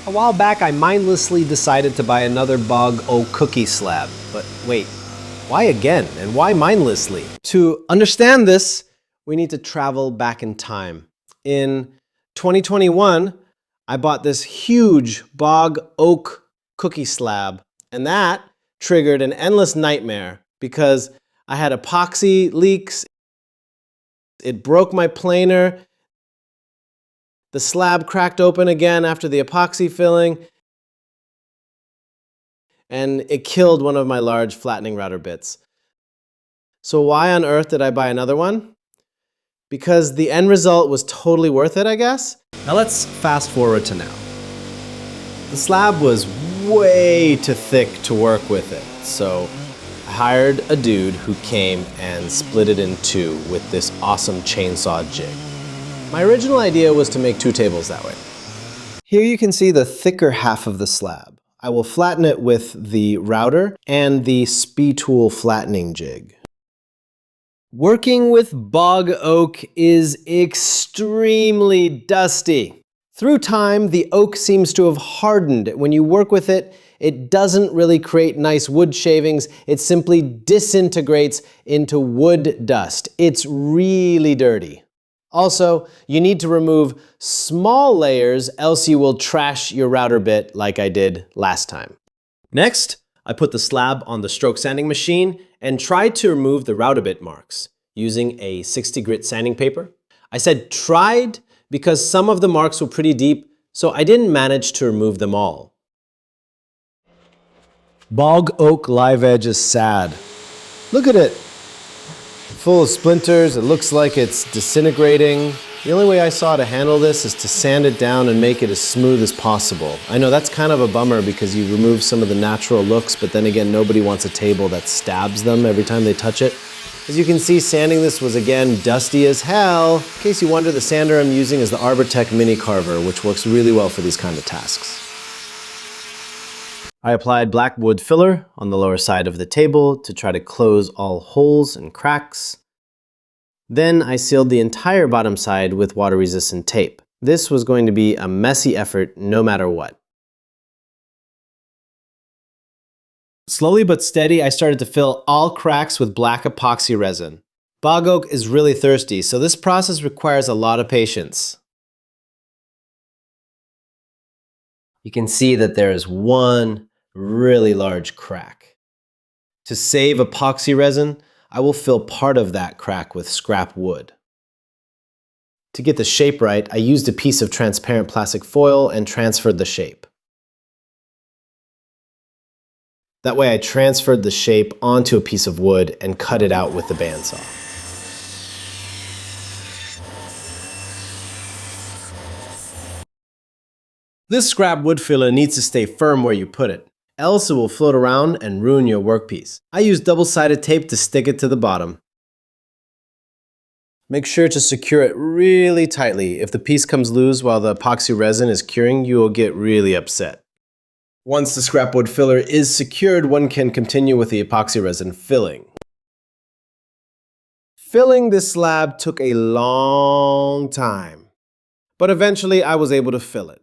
A while back, I mindlessly decided to buy another bog oak cookie slab. But wait, why again? And why mindlessly? To understand this, we need to travel back in time. In 2021, I bought this huge bog oak cookie slab, and that triggered an endless nightmare because I had epoxy leaks, it broke my planer, the slab cracked open again after the epoxy filling, and it killed one of my large flattening router bits. So why on earth did I buy another one? Because the end result was totally worth it, I guess. Now let's fast forward to now. The slab was way too thick to work with it, so I hired a dude who came and split it in two with this awesome chainsaw jig. My original idea was to make two tables that way. Here you can see the thicker half of the slab. I will flatten it with the router and the SpeedTool flattening jig. Working with bog oak is extremely dusty. Through time, the oak seems to have hardened. When you work with it, it doesn't really create nice wood shavings. It simply disintegrates into wood dust. It's really dirty. Also, you need to remove small layers, else you will trash your router bit like I did last time. Next, I put the slab on the stroke sanding machine and tried to remove the router bit marks using a 60 grit sanding paper. I said tried because some of the marks were pretty deep, so I didn't manage to remove them all. Bog oak live edge is sad. Look at it. Full of splinters, it looks like it's disintegrating. The only way I saw to handle this is to sand it down and make it as smooth as possible. I know that's kind of a bummer because you remove some of the natural looks, but then again, nobody wants a table that stabs them every time they touch it. As you can see, sanding this was again dusty as hell. In case you wonder, the sander I'm using is the Arbortech Mini Carver, which works really well for these kind of tasks. I applied black wood filler on the lower side of the table to try to close all holes and cracks. Then I sealed the entire bottom side with water-resistant tape. This was going to be a messy effort no matter what. Slowly but steady, I started to fill all cracks with black epoxy resin. Bog oak is really thirsty, so this process requires a lot of patience. You can see that there is one really large crack. To save epoxy resin, I will fill part of that crack with scrap wood. To get the shape right, I used a piece of transparent plastic foil and transferred the shape. That way I transferred the shape onto a piece of wood and cut it out with the bandsaw. This scrap wood filler needs to stay firm where you put it, else it will float around and ruin your workpiece. I use double-sided tape to stick it to the bottom. Make sure to secure it really tightly. If the piece comes loose while the epoxy resin is curing, you will get really upset. Once the scrap wood filler is secured, one can continue with the epoxy resin filling. Filling this slab took a long time, but eventually I was able to fill it.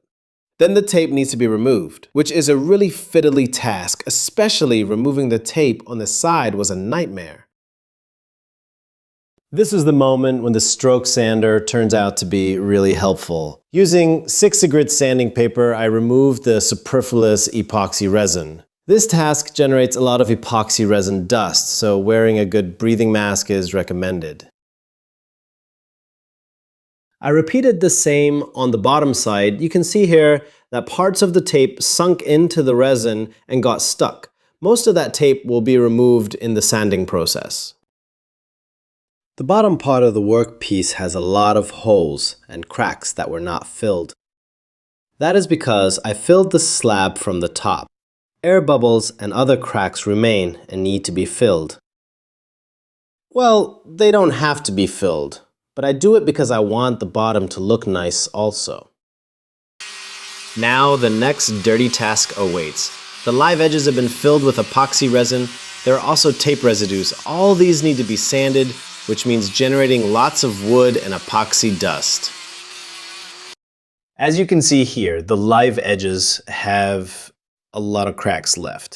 Then the tape needs to be removed, which is a really fiddly task, especially removing the tape on the side was a nightmare. This is the moment when the stroke sander turns out to be really helpful. Using 60 grit sanding paper, I removed the superfluous epoxy resin. This task generates a lot of epoxy resin dust, so wearing a good breathing mask is recommended. I repeated the same on the bottom side. You can see here that parts of the tape sunk into the resin and got stuck. Most of that tape will be removed in the sanding process. The bottom part of the workpiece has a lot of holes and cracks that were not filled. That is because I filled the slab from the top. Air bubbles and other cracks remain and need to be filled. Well, they don't have to be filled, but I do it because I want the bottom to look nice also. Now the next dirty task awaits. The live edges have been filled with epoxy resin. There are also tape residues. All these need to be sanded, which means generating lots of wood and epoxy dust. As you can see here, the live edges have a lot of cracks left.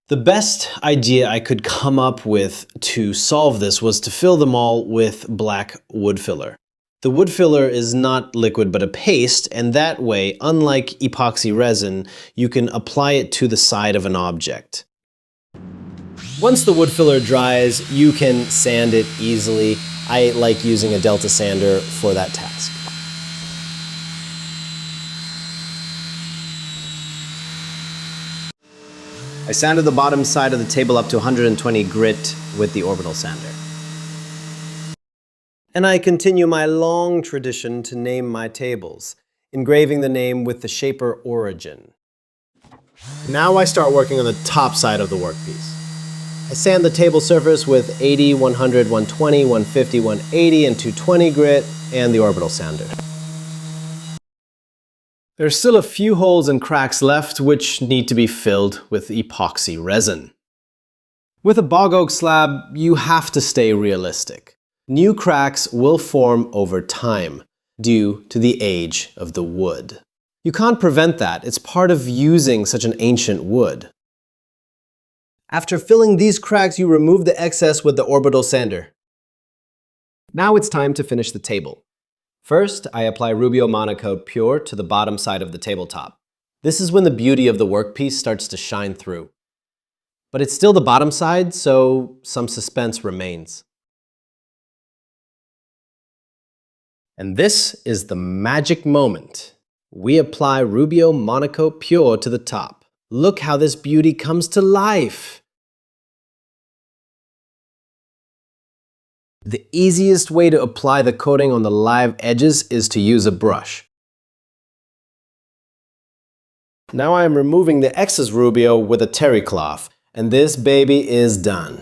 The best idea I could come up with to solve this was to fill them all with black wood filler. The wood filler is not liquid but a paste, and that way, unlike epoxy resin, you can apply it to the side of an object. Once the wood filler dries, you can sand it easily. I like using a Delta sander for that task. I sanded the bottom side of the table up to 120 grit with the orbital sander. And I continue my long tradition to name my tables, engraving the name with the shaper origin. Now I start working on the top side of the workpiece. I sand the table surface with 80, 100, 120, 150, 180, and 220 grit, and the orbital sander. There's still a few holes and cracks left which need to be filled with epoxy resin. With a bog oak slab, you have to stay realistic. New cracks will form over time due to the age of the wood. You can't prevent that. It's part of using such an ancient wood. After filling these cracks, you remove the excess with the orbital sander. Now it's time to finish the table. First, I apply Rubio Monocoat Pure to the bottom side of the tabletop. This is when the beauty of the workpiece starts to shine through. But it's still the bottom side, so some suspense remains. And this is the magic moment. We apply Rubio Monocoat Pure to the top. Look how this beauty comes to life. The easiest way to apply the coating on the live edges is to use a brush. Now I am removing the excess Rubio with a terry cloth, and this baby is done.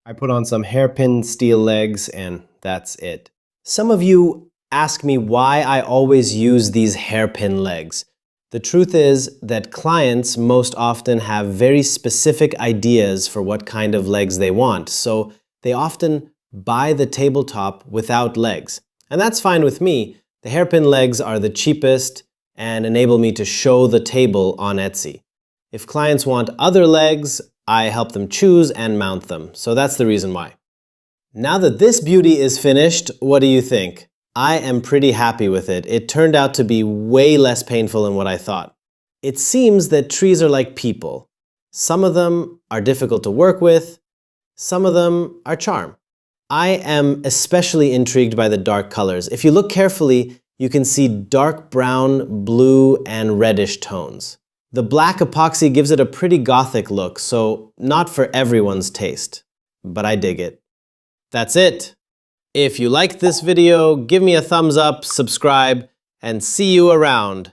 I put on some hairpin steel legs, and that's it. Some of you ask me why I always use these hairpin legs. The truth is that clients most often have very specific ideas for what kind of legs they want, so they often buy the tabletop without legs. And that's fine with me. The hairpin legs are the cheapest and enable me to show the table on Etsy. If clients want other legs, I help them choose and mount them, so that's the reason why. Now that this beauty is finished, what do you think? I am pretty happy with it. It turned out to be way less painful than what I thought. It seems that trees are like people. Some of them are difficult to work with, some of them are charm. I am especially intrigued by the dark colors. If you look carefully, you can see dark brown, blue, and reddish tones. The black epoxy gives it a pretty gothic look, so not for everyone's taste, but I dig it. That's it. If you liked this video, give me a thumbs up, subscribe, and see you around.